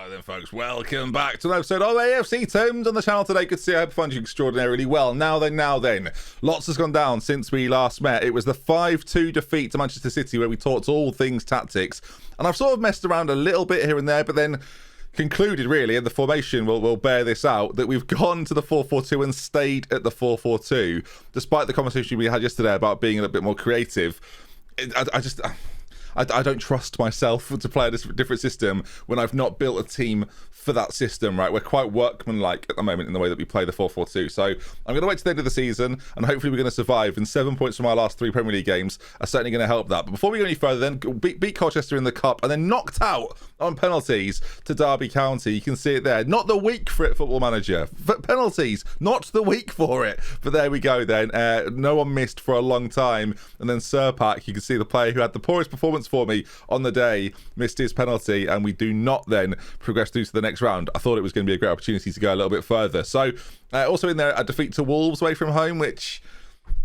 Hello then, folks. Welcome back to an episode of AFC Thames on the channel today. Good to see you. I hope you find you extraordinarily well. Now then. Lots has gone down since we last met. It was the 5-2 defeat to Manchester City where we talked all things tactics. And I've sort of messed around a little bit here and there, but then concluded really, and the formation will bear this out, that we've gone to the 4-4-2 and stayed at the 4-4-2, despite the conversation we had yesterday about being a little bit more creative. I don't trust myself to play a different system when I've not built a team for that system, right? We're quite workmanlike at the moment in the way that we play the 4-4-2. So I'm going to wait to the end of the season, and hopefully we're going to survive. And 7 points from our last 3 Premier League games are certainly going to help that. But before we go any further, then beat Colchester in the Cup, and then knocked out on penalties to Derby County. You can see it there. Not the week for it, Football Manager. Penalties, not the week for it. But there we go then. No one missed for a long time. And then Serpak, you can see the player who had the poorest performance for me on the day, missed his penalty, and we do not then progress through to the next round. I thought it was going to be a great opportunity to go a little bit further. So also in there, a defeat to Wolves away from home, which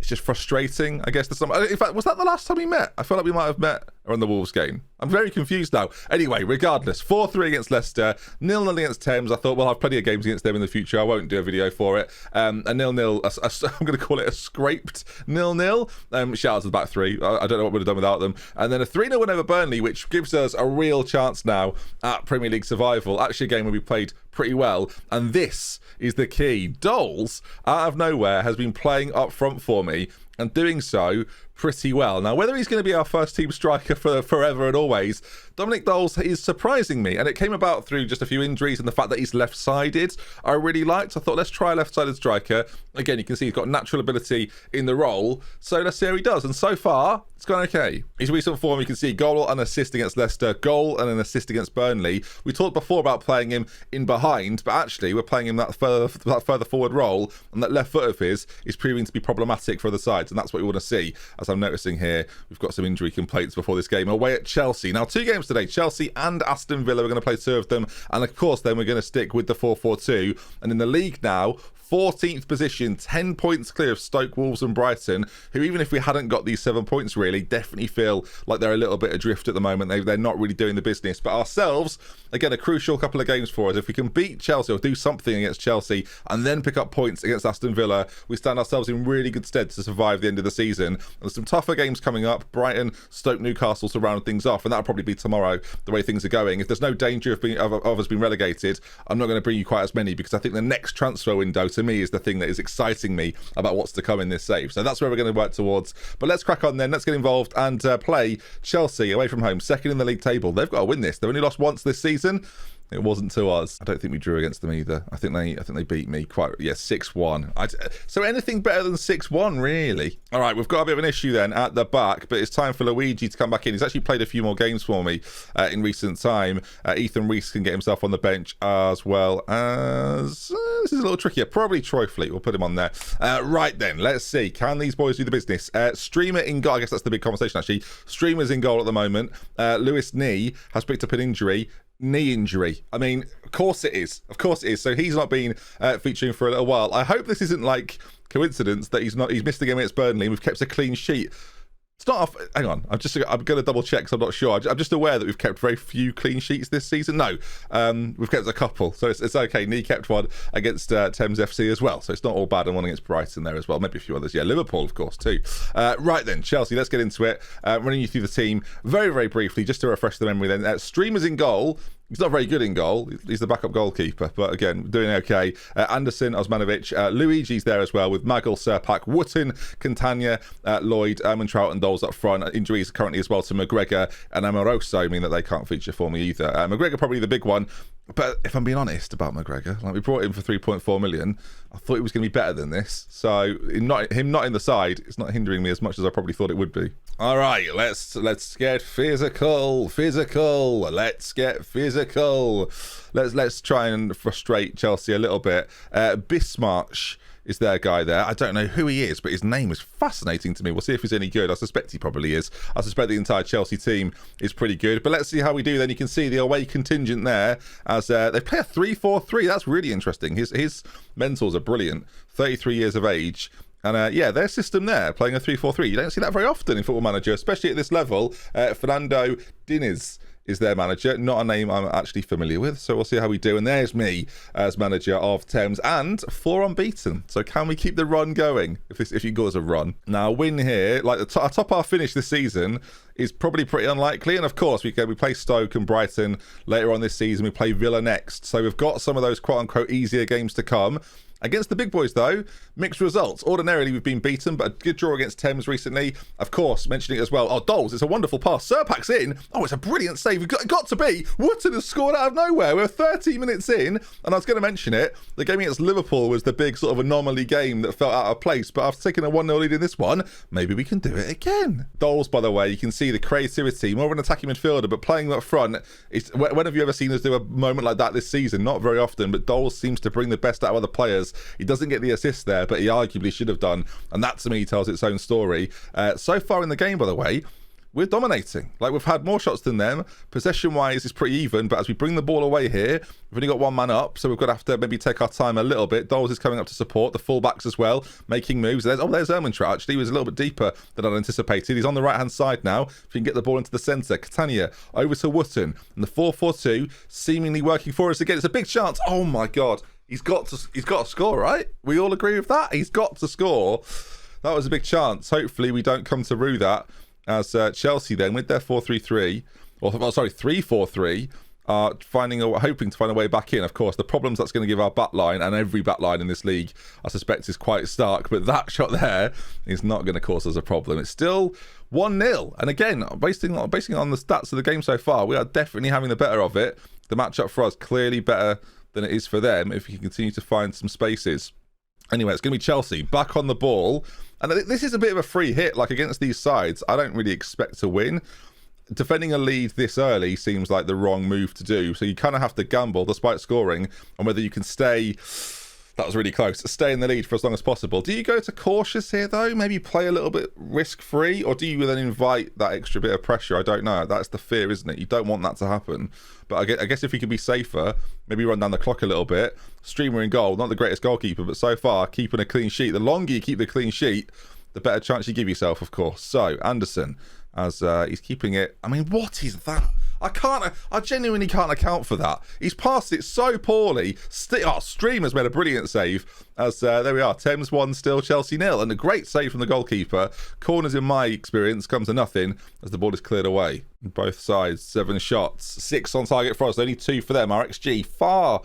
is just frustrating, I guess. In fact, was that the last time we met? I feel like we might have met around the Wolves game. I'm very confused now. Anyway, regardless, 4-3 against Leicester, 0-0 against Thames. I thought we'll have plenty of games against them in the future. I won't do a video for it. A 0-0, I'm going to call it a scraped 0-0. Shout out to the back three. I don't know what we'd have done without them. And then a 3-0 win over Burnley, which gives us a real chance now at Premier League survival. Actually, a game where we played pretty well. And this is the key. Doles, out of nowhere, has been playing up front for me and doing so pretty well. Now, whether he's going to be our first team striker for forever and always, Dominic Doles is surprising me, and it came about through just a few injuries and the fact that he's left-sided. I really liked. I thought, let's try a left-sided striker. Again, you can see he's got natural ability in the role, so let's see how he does. And so far, it's gone okay. His recent form, you can see goal and assist against Leicester, goal and an assist against Burnley. We talked before about playing him in behind, but actually we're playing him that further forward role, and that left foot of his is proving to be problematic for the sides, and that's what we want to see. As I'm noticing here, we've got some injury complaints before this game. Away at Chelsea. Now, 2 games today, Chelsea and Aston Villa. We're going to play 2 of them, and of course then we're going to stick with the 4-4-2. And in the league now, 14th position, 10 points clear of Stoke, Wolves and Brighton, who, even if we hadn't got these 7 points really, definitely feel like they're a little bit adrift at the moment. They're not really doing the business. But ourselves, again, a crucial couple of games for us. If we can beat Chelsea or do something against Chelsea and then pick up points against Aston Villa, we stand ourselves in really good stead to survive the end of the season. And there's some tougher games coming up. Brighton, Stoke, Newcastle to round things off, and that'll probably be tomorrow, the way things are going. If there's no danger of us being relegated, I'm not going to bring you quite as many, because I think the next transfer window to me is the thing that is exciting me about what's to come in this save. So that's where we're going to work towards. But let's crack on then. Let's get involved and play Chelsea away from home, second in the league table. They've got to win this. They've only lost once this season. It wasn't to us. I don't think we drew against them either. I think they beat me quite, 6-1. So anything better than 6-1, really. All right, we've got a bit of an issue then at the back, but it's time for Luigi to come back in. He's actually played a few more games for me in recent time. Ethan Reese can get himself on the bench, as well as this is a little trickier. Probably Troy Fleet. We'll put him on there. Right then, let's see. Can these boys do the business? Streamer in goal. I guess that's the big conversation, actually. Streamer's in goal at the moment. Lewis Nee has picked up an injury. Knee injury. I mean, of course it is. So he's not been featuring for a little while. I hope this isn't like coincidence that he's missed a game against Burnley and we've kept a clean sheet. It's not off. Hang on. I'm going to double check because I'm not sure. I'm just aware that we've kept very few clean sheets this season. No, we've kept a couple, so it's okay. Nee kept one against Thames FC as well, so it's not all bad, and one against Brighton there as well. Maybe a few others. Yeah, Liverpool, of course, too. Right then, Chelsea. Let's get into it. Running you through the team very, very briefly, just to refresh the memory. Then, Streamer's in goal. He's not very good in goal. He's the backup goalkeeper, but again, doing okay. Anderson, Osmanovic, Luigi's there as well with Magel, Serpak, Wotton, Cantagna, Lloyd, Trout and Doles up front. Injuries currently as well to McGregor and Amoroso mean that they can't feature for me either. McGregor probably the big one, but if I'm being honest about McGregor, like we brought him for 3.4 million, I thought it was going to be better than this. So him not in the side, it's not hindering me as much as I probably thought it would be. All right, let's get physical. Let's get physical. Let's try and frustrate Chelsea a little bit. Bismarck is their guy there. I don't know who he is, but his name is fascinating to me. We'll see if he's any good. I suspect he probably is. I suspect the entire Chelsea team is pretty good. But let's see how we do then. You can see the away contingent there as they play a 3-4-3. That's really interesting. His mentors are brilliant. 33 years of age. And yeah, their system there, playing a 3-4-3. You don't see that very often in Football Manager, especially at this level. Fernando Diniz is their manager. Not a name I'm actually familiar with, so we'll see how we do. And there's me as manager of Thames, and 4 unbeaten. So can we keep the run going, if you call us a run? Now, a win here, like our top half finish this season is probably pretty unlikely. And of course, we play Stoke and Brighton later on this season. We play Villa next. So we've got some of those quote-unquote easier games to come. Against the big boys, though, mixed results. Ordinarily, we've been beaten, but a good draw against Thames recently. Of course, mentioning it as well. Oh, Doles, it's a wonderful pass. Serpak's in. Oh, it's a brilliant save. It got to be. Wootton has scored out of nowhere. We're 30 minutes in, and I was going to mention it. The game against Liverpool was the big sort of anomaly game that felt out of place, but after taking a 1-0 lead in this one, maybe we can do it again. Doles, by the way, you can see the creativity. More of an attacking midfielder, but playing up front. When have you ever seen us do a moment like that this season? Not very often, but Doles seems to bring the best out of other players. He doesn't get the assist there, but he arguably should have done, and that to me tells its own story. So far in the game, by the way, we're dominating. Like, we've had more shots than them. Possession wise is pretty even, but as we bring the ball away here, we've only got one man up, so we've got to have to maybe take our time a little bit. Doles is coming up to support the fullbacks as well, making moves. There's Ermintrout. Actually, he was a little bit deeper than I'd anticipated. He's on the right hand side now. If you can get the ball into the centre, Catania over to Wootton, and the 4-4-2 seemingly working for us again. It's a big chance. Oh my god. He's got to score, right? We all agree with that? He's got to score. That was a big chance. Hopefully we don't come to rue that, as Chelsea then, with their 4-3-3, or 3-4-3, are hoping to find a way back in. Of course, the problems that's going to give our back line, and every back line in this league, I suspect, is quite stark, but that shot there is not going to cause us a problem. It's still 1-0, and again, basing on the stats of the game so far, we are definitely having the better of it. The matchup for us clearly better than it is for them if we can continue to find some spaces. Anyway, it's going to be Chelsea back on the ball, and this is a bit of a free hit. Like, against these sides, I don't really expect to win. Defending a lead this early seems like the wrong move to do, so you kind of have to gamble despite scoring on whether you can stay. That was really close. Stay in the lead for as long as possible. Do you go to cautious here, though? Maybe play a little bit risk-free? Or do you then invite that extra bit of pressure? I don't know. That's the fear, isn't it? You don't want that to happen. But I guess if you can be safer, maybe run down the clock a little bit. Streamer in goal. Not the greatest goalkeeper, but so far, keeping a clean sheet. The longer you keep the clean sheet, the better chance you give yourself, of course. So, Anderson, as he's keeping it. I mean, what is that? I genuinely can't account for that. He's passed it so poorly. Streamer's made a brilliant save. As there we are, Thames 1 still, Chelsea 0, and a great save from the goalkeeper. Corners, in my experience, come to nothing as the ball is cleared away. Both sides, 7 shots, 6 on target for us, only 2 for them. Our XG far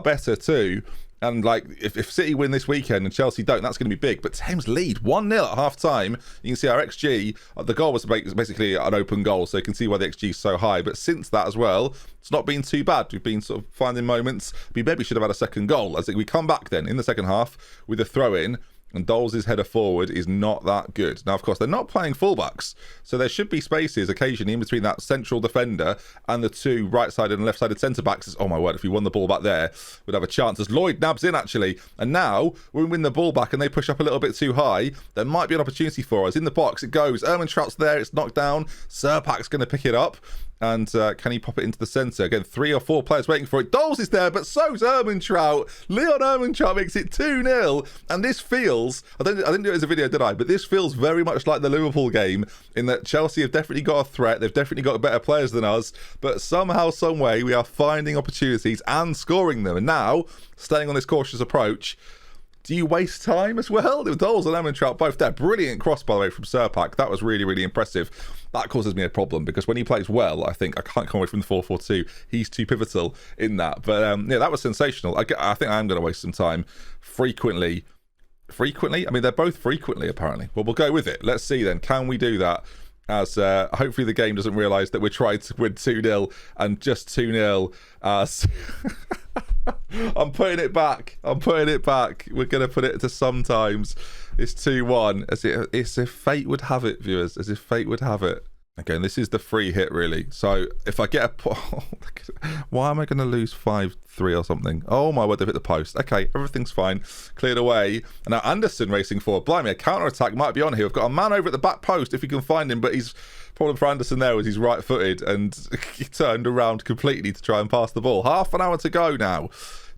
better too. And like, if City win this weekend and Chelsea don't, that's going to be big. But Thames lead 1-0 at half time. You can see our XG, the goal was basically an open goal, so you can see why the XG is so high. But since that as well, it's not been too bad. We've been sort of finding moments. We maybe should have had a second goal. As we come back then in the second half with a throw in, and Doles' header forward is not that good. Now, of course, they're not playing fullbacks, so there should be spaces occasionally in between that central defender and the 2 right-sided and left-sided centre-backs. Oh, my word, if we won the ball back there, we'd have a chance. As Lloyd nabs in, actually. And now, when we win the ball back and they push up a little bit too high, there might be an opportunity for us. In the box, it goes. Ermintrout's there. It's knocked down. Serpak's going to pick it up. And can he pop it into the centre? Again, 3 or 4 players waiting for it. Doles is there, but so's Ermintrout. Leon Ermintrout makes it 2-0. And this feels, I didn't do it as a video, did I? But this feels very much like the Liverpool game, in that Chelsea have definitely got a threat. They've definitely got better players than us. But somehow, some way, we are finding opportunities and scoring them. And now, staying on this cautious approach, do you waste time as well? Doles and Ermintrout both there. Brilliant cross, by the way, from Serpak. That was really, really impressive. That causes me a problem, because when he plays well, I think I can't come away from the 4-4-2. He's too pivotal in that. But yeah, that was sensational. I think I am going to waste some time frequently. I mean, they're both frequently, apparently. Well, we'll go with it. Let's see then. Can we do that? As hopefully the game doesn't realise that we're trying to win 2-0 and just 2-0. I'm putting it back. We're going to put it to sometimes. It's 2-1. As if fate would have it, viewers. As if fate would have it. Okay, and this is the free hit, really. So if I get a... why am I going to lose 5-3 or something? Oh my word, they've hit the post. Okay, everything's fine. Cleared away. And now Anderson racing forward. Blimey, a counter-attack might be on here. We've got a man over at the back post if you can find him, but he's... Problem for Anderson there was he's right-footed and he turned around completely to try and pass the ball. Half an hour to go now.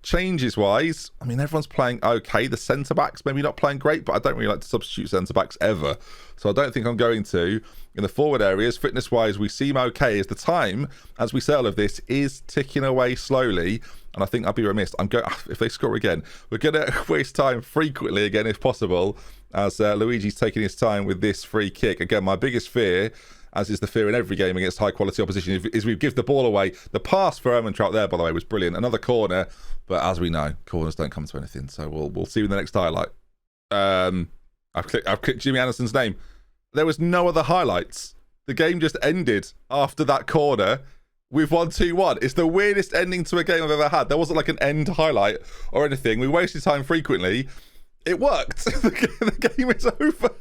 Changes wise, I mean, everyone's playing okay. The centre backs maybe not playing great, but I don't really like to substitute centre backs ever, so I don't think I'm going to. In the forward areas, fitness wise, we seem okay as the time, as we say all of this, is ticking away slowly. And I think I'd be remiss. If they score again, we're going to waste time frequently again if possible, as Luigi's taking his time with this free kick. Again, my biggest fear, as is the fear in every game against high-quality opposition, is we give the ball away. The pass for Trout there, by the way, was brilliant. Another corner, but as we know, corners don't come to anything. So we'll see in the next highlight. I've clicked Jimmy Anderson's name. There was no other highlights. The game just ended after that corner. We've won 2-1. It's the weirdest ending to a game I've ever had. There wasn't like an end highlight or anything. We wasted time frequently. It worked. The game is over.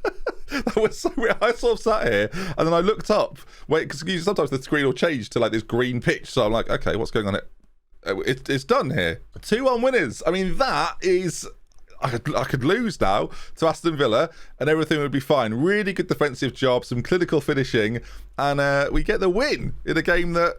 That was so weird. I sort of sat here and then I looked up. Wait, because sometimes the screen will change to like this green pitch. So I'm like, okay, what's going on here? It's done here. 2-1 winners. I mean, that is... I could lose now to Aston Villa and everything would be fine. Really good defensive job, some clinical finishing, and we get the win in a game that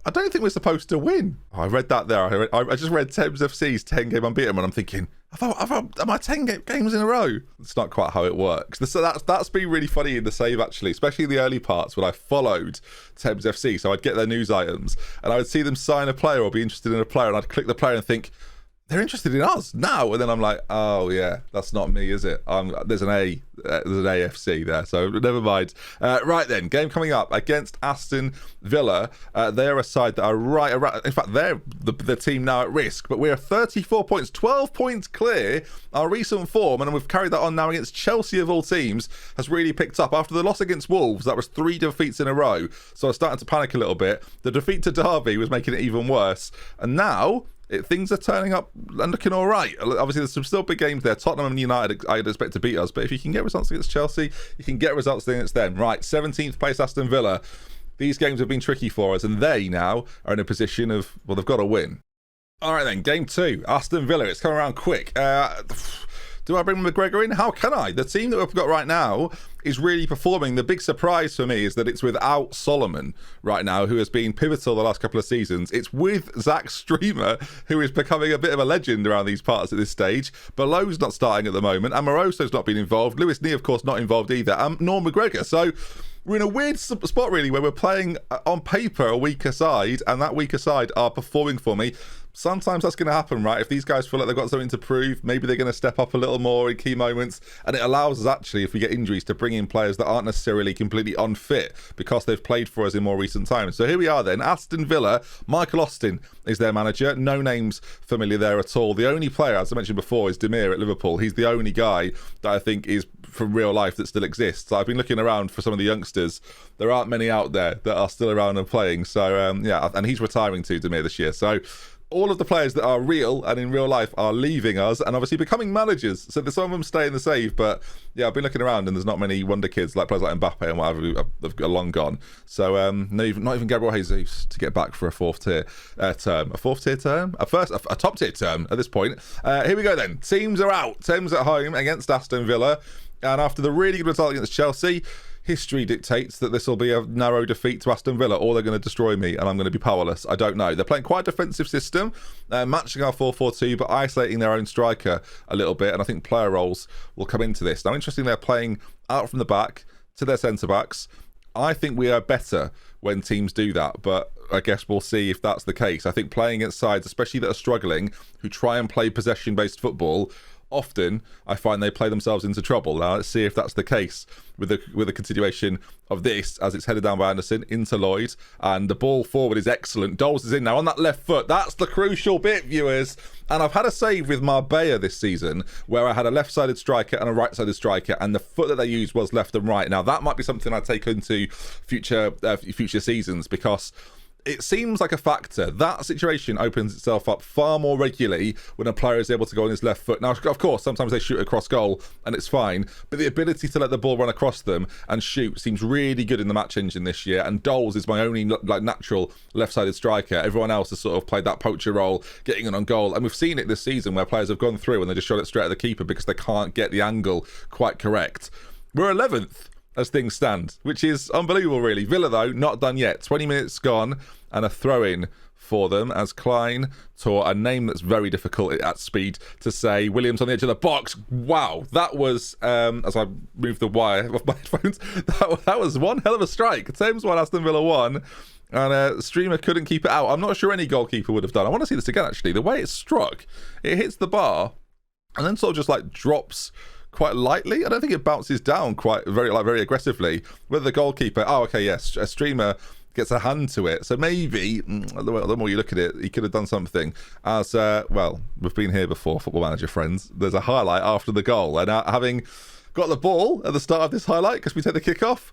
I don't think we're supposed to win. I read that there. I just read Thames FC's 10-game unbeaten, and I'm thinking, am I 10 games in a row? It's not quite how it works. So that's been really funny in the save, actually, especially in the early parts when I followed Thames FC. So I'd get their news items, and I would see them sign a player or be interested in a player, and I'd click the player and think, they're interested in us now, and then I'm like, oh yeah, that's not me, is it? There's an AFC there, so never mind. Right then, game coming up against Aston Villa. They're a side that are right around. In fact, they're the team now at risk, but we're 34 points, 12 points clear. Our recent form, and we've carried that on now against Chelsea of all teams, has really picked up after the loss against Wolves. That was 3 defeats in a row, so I was starting to panic a little bit. The defeat to Derby was making it even worse, and now things are turning up and looking all right. Obviously, there's some still big games there. Tottenham and United, I'd expect to beat us. But if you can get results against Chelsea, you can get results against them. Right, 17th place Aston Villa. These games have been tricky for us, and they now are in a position of, well, they've got to win. All right then, game 2. Aston Villa. It's coming around quick. Do I bring McGregor in? How can I? The team that we've got right now is really performing. The big surprise for me is that it's without Solomon right now, who has been pivotal the last couple of seasons. It's with Zach Streamer, who is becoming a bit of a legend around these parts at this stage. Below's not starting at the moment. Amoroso's not been involved. Lewis Nee, of course, not involved either. Nor McGregor. So we're in a weird spot, really, where we're playing on paper a weaker side, and that weaker side are performing for me. Sometimes that's going to happen, right? If these guys feel like they've got something to prove, maybe they're going to step up a little more in key moments. And it allows us, actually, if we get injuries, to bring in players that aren't necessarily completely unfit because they've played for us in more recent times. So here we are then. Aston Villa, Michael Austin is their manager. No names familiar there at all. The only player, as I mentioned before, is Demir at Liverpool. He's the only guy that I think is from real life that still exists. I've been looking around for some of the youngsters. There aren't many out there that are still around and playing. So, yeah, and he's retiring too, Demir, this year. So all of the players that are real and in real life are leaving us and obviously becoming managers. So there's some of them stay in the save, but yeah, I've been looking around and there's not many wonder kids like players like Mbappe and whatever who have long gone. So not even Gabriel Jesus to get back for a 4th tier term. A 4th tier term? A top tier term at this point. Here we go then. Teams are out. Thames at home against Aston Villa. And after the really good result against Chelsea, history dictates that this will be a narrow defeat to Aston Villa, or they're going to destroy me and I'm going to be powerless. I don't know. They're playing quite a defensive system, matching our 4-4-2, but isolating their own striker a little bit, and I think player roles will come into this. Now, interesting, they're playing out from the back to their centre-backs. I think we are better when teams do that, but I guess we'll see if that's the case. I think playing against sides, especially that are struggling, who try and play possession-based football, often I find they play themselves into trouble. Now let's see if that's the case with the continuation of this, as it's headed down by Anderson into Lloyd, and the ball forward is excellent. Doles is in now on that left foot. That's the crucial bit, viewers. And I've had a save with Marbella this season where I had a left-sided striker and a right-sided striker, and the foot that they used was left and right. Now that might be something I take into future seasons, because it seems like a factor. That situation opens itself up far more regularly when a player is able to go on his left foot. Now, of course, sometimes they shoot across goal and it's fine, but the ability to let the ball run across them and shoot seems really good in the match engine this year, and Doles is my only natural left-sided striker. Everyone else has sort of played that poacher role, getting it on goal, and we've seen it this season where players have gone through and they just shot it straight at the keeper because they can't get the angle quite correct. We're 11th as things stand, which is unbelievable, really. Villa, though, not done yet. 20 minutes gone and a throw-in for them as Klein taught a name that's very difficult at speed to say. Williams on the edge of the box. Wow, that was, as I moved the wire off my headphones, that was one hell of a strike. Thames 1, Aston Villa 1. And Streamer couldn't keep it out. I'm not sure any goalkeeper would have done. I want to see this again, actually. The way it struck, it hits the bar and then sort of just like drops quite lightly. I don't think it bounces down quite very aggressively. Whether the goalkeeper, yes, a Streamer gets a hand to it. So maybe, the more you look at it, he could have done something. As, we've been here before, Football Manager friends. There's a highlight after the goal. And having got the ball at the start of this highlight, because we take the kick-off,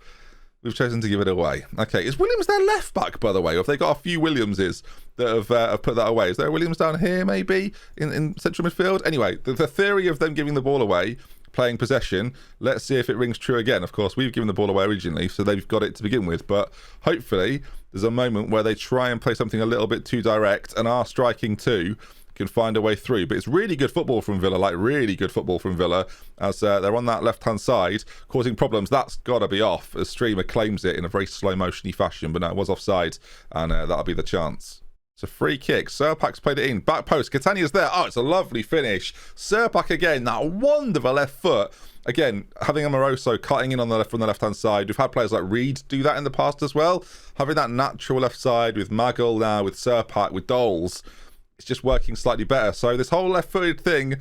we've chosen to give it away. Okay, is Williams their left back, by the way? Or have they got a few Williamses that have put that away? Is there a Williams down here, maybe, in central midfield? Anyway, the theory of them giving the ball away, playing possession, let's see if it rings true again. Of course, we've given the ball away originally, so they've got it to begin with. But hopefully, there's a moment where they try and play something a little bit too direct, and our striking too can find a way through. But it's really good football from Villa, as they're on that left-hand side, causing problems. That's got to be off, as Streamer claims it in a very slow-motiony fashion, but no, it was offside, and that'll be the chance. It's a free kick. Serpak's played it in. Back post. Catania's there. Oh, it's a lovely finish. Serpak again. That wonderful left foot. Again, having Amoroso cutting in on the left from the left-hand side. We've had players like Reed do that in the past as well. Having that natural left side with Magel now, with Serpak, with Doles, it's just working slightly better. So this whole left-footed thing,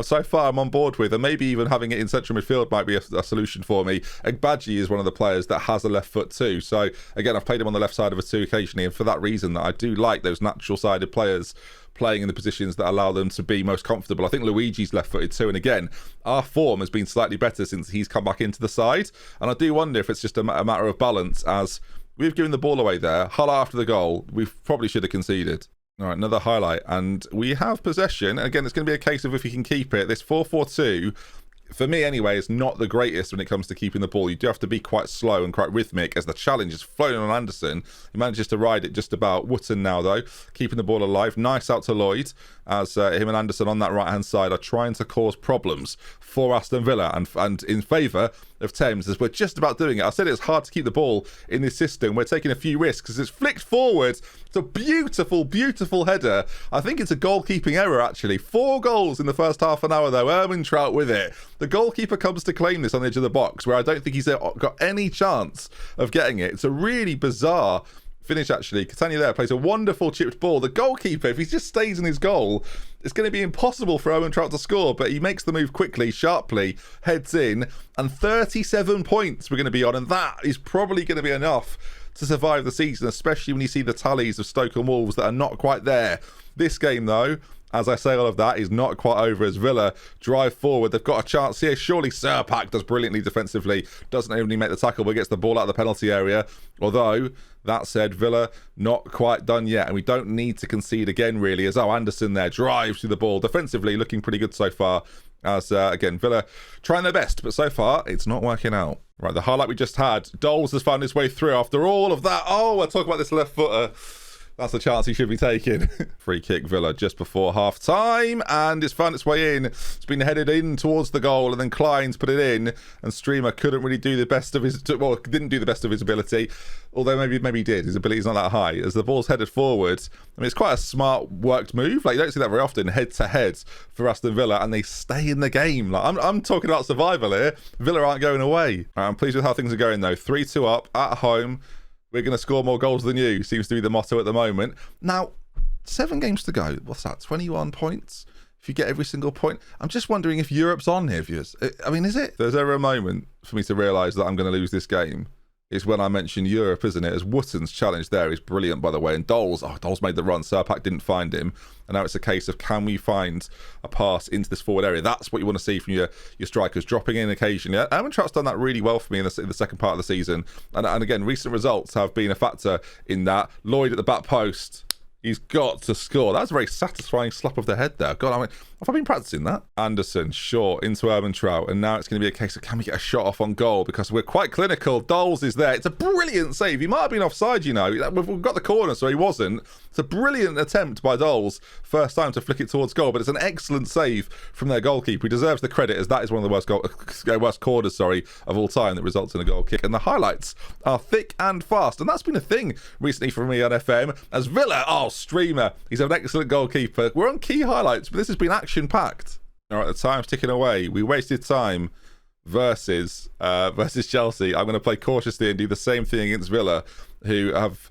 so far I'm on board with, and maybe even having it in central midfield might be a solution for me. Egbaji is one of the players that has a left foot too. So again, I've played him on the left side of a two occasionally, and for that reason, that I do like those natural-sided players playing in the positions that allow them to be most comfortable. I think Luigi's left-footed too, and again, our form has been slightly better since he's come back into the side, and I do wonder if it's just a matter of balance, as we've given the ball away there. Hull after the goal, we probably should have conceded. All right, another highlight, and we have possession. Again, it's going to be a case of if we can keep it. This 4-4-2, for me anyway, is not the greatest when it comes to keeping the ball. You do have to be quite slow and quite rhythmic, as the challenge is floating on Anderson. He manages to ride it just about. Wootton now, though, keeping the ball alive. Nice out to Lloyd, as him and Anderson on that right-hand side are trying to cause problems for Aston Villa, and in favour of Thames, as we're just about doing it. I said it's hard to keep the ball in this system. We're taking a few risks, as it's flicked forward. It's a beautiful, beautiful header. I think it's a goalkeeping error, actually. 4 goals in the first half an hour, though. Ermintrout with it. The goalkeeper comes to claim this on the edge of the box, where I don't think he's got any chance of getting it. It's a really bizarre finish, actually. Catania there plays a wonderful chipped ball. The goalkeeper, if he just stays in his goal, it's going to be impossible for Ermintrout to score, but he makes the move quickly, sharply, heads in, and 37 points we're going to be on, and that is probably going to be enough to survive the season, especially when you see the tallies of Stoke and Wolves that are not quite there. This game, though, as I say all of that, is not quite over, as Villa drive forward. They've got a chance here. Surely Serpak does brilliantly defensively. Doesn't only make the tackle, but gets the ball out of the penalty area. Although, that said, Villa not quite done yet. And we don't need to concede again, really, as Anderson there drives through the ball. Defensively, looking pretty good so far. As, again, Villa trying their best, but so far, it's not working out. Right, the highlight we just had. Doles has found his way through after all of that. Oh, we'll talk about this left footer. That's the chance he should be taking. Free kick, Villa, just before half-time, and it's found its way in. It's been headed in towards the goal, and then Klein's put it in, and Streamer couldn't really do the best of his... Well, didn't do the best of his ability, although maybe he did. His ability's not that high. As the ball's headed forward, I mean, it's quite a smart, worked move. Like, you don't see that very often, head-to-head for Aston Villa, and they stay in the game. Like, I'm talking about survival here. Villa aren't going away. I'm pleased with how things are going, though. 3-2 up, at home. We're going to score more goals than you, seems to be the motto at the moment. Now, 7 games to go. What's that, 21 points? If you get every single point. I'm just wondering if Europe's on here, viewers. I mean, is it? There's ever a moment for me to realise that I'm going to lose this game. It's when I mention Europe, isn't it? As Wootton's challenge there is brilliant, by the way. And Doles made the run. Serpak didn't find him. And now it's a case of, can we find a pass into this forward area? That's what you want to see from your strikers, dropping in occasionally. Ermintrout's done that really well for me in the second part of the season. And again, recent results have been a factor in that. Lloyd at the back post. He's got to score. That was a very satisfying slap of the head there. God, I mean, Have I been practicing that? Anderson, short, into Urban Trout, and now it's going to be a case of can we get a shot off on goal because we're quite clinical. Doles is there. It's a brilliant save. He might have been offside, you know. We've got the corner, so he wasn't. It's a brilliant attempt by Doles. First time to flick it towards goal, but it's an excellent save from their goalkeeper. He deserves the credit as that is one of the worst corners, of all time that results in a goal kick. And the highlights are thick and fast. And that's been a thing recently for me on FM. As Villa, streamer. He's an excellent goalkeeper. We're on key highlights, but this has been action-packed. All right, the time's ticking away. We wasted time versus Chelsea. I'm going to play cautiously and do the same thing against Villa, who have...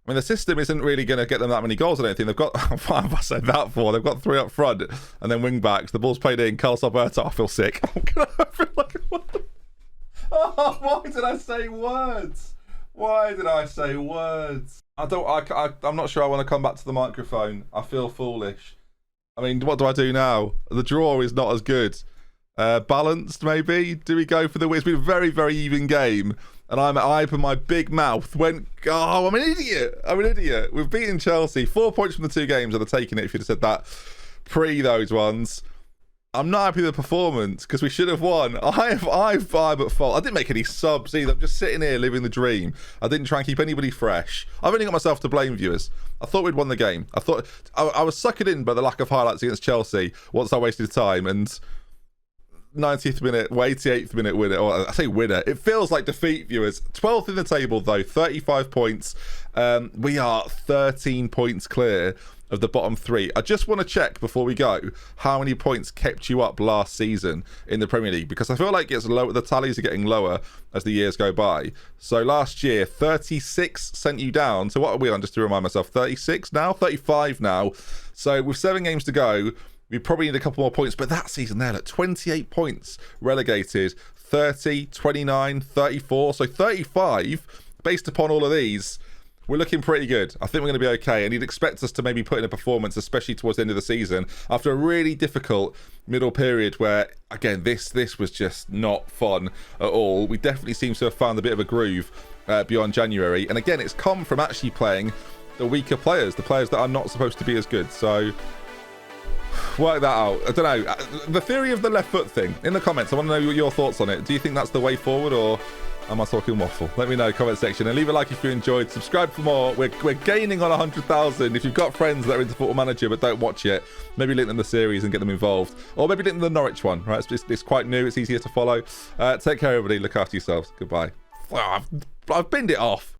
I mean, the system isn't really going to get them that many goals, I don't think. They've got, what have I said that for? They've got 3 up front and then wing backs. The ball's played in. Carlos Alberto, I feel sick. I feel like... Oh, why did I say words? Why did I say words? I'm not sure I want to come back to the microphone. I feel foolish. I mean, what do I do now? The draw is not as good. Balanced, maybe? Do we go for the win? It's been a very, very even game. And I opened my big mouth, went, oh, I'm an idiot. We've beaten Chelsea. 4 points from the 2 games. I'd have taken it if you'd have said that pre those ones. I'm not happy with the performance because we should have won. I'm at fault. I didn't make any subs either. I'm just sitting here living the dream. I didn't try and keep anybody fresh. I've only got myself to blame, viewers. I thought we'd won the game. I was suckered in by the lack of highlights against Chelsea once I wasted time, and 90th minute, 88th minute winner, or I say winner, it feels like defeat, viewers. 12th in the table though, 35 points. We are 13 points clear of the bottom 3. I just want to check before we go how many points kept you up last season in the Premier League, because I feel like it's low, the tallies are getting lower as the years go by. So last year 36 sent you down, so what are we on, just to remind myself? 36 now, 35 now. So with 7 games to go, we probably need a couple more points, but that season there, look, 28 points relegated, 30, 29, 34, so 35. Based upon all of these, we're looking pretty good. I think we're going to be okay, and you'd expect us to maybe put in a performance, especially towards the end of the season, after a really difficult middle period where, again, this was just not fun at all. We definitely seem to have found a bit of a groove beyond January, and again, it's come from actually playing the weaker players, the players that are not supposed to be as good, so... work that out. I don't know. The theory of the left foot thing, in the comments, I want to know your thoughts on it. Do you think that's the way forward, or am I talking waffle? Let me know in the comment section, and leave a like if you enjoyed. Subscribe for more. We're gaining on 100,000. If you've got friends that are into Football Manager but don't watch it, maybe link them the series and get them involved, or maybe link them the Norwich one. Right? It's quite new. It's easier to follow. Take care, everybody. Look after yourselves. Goodbye. I've binned it off.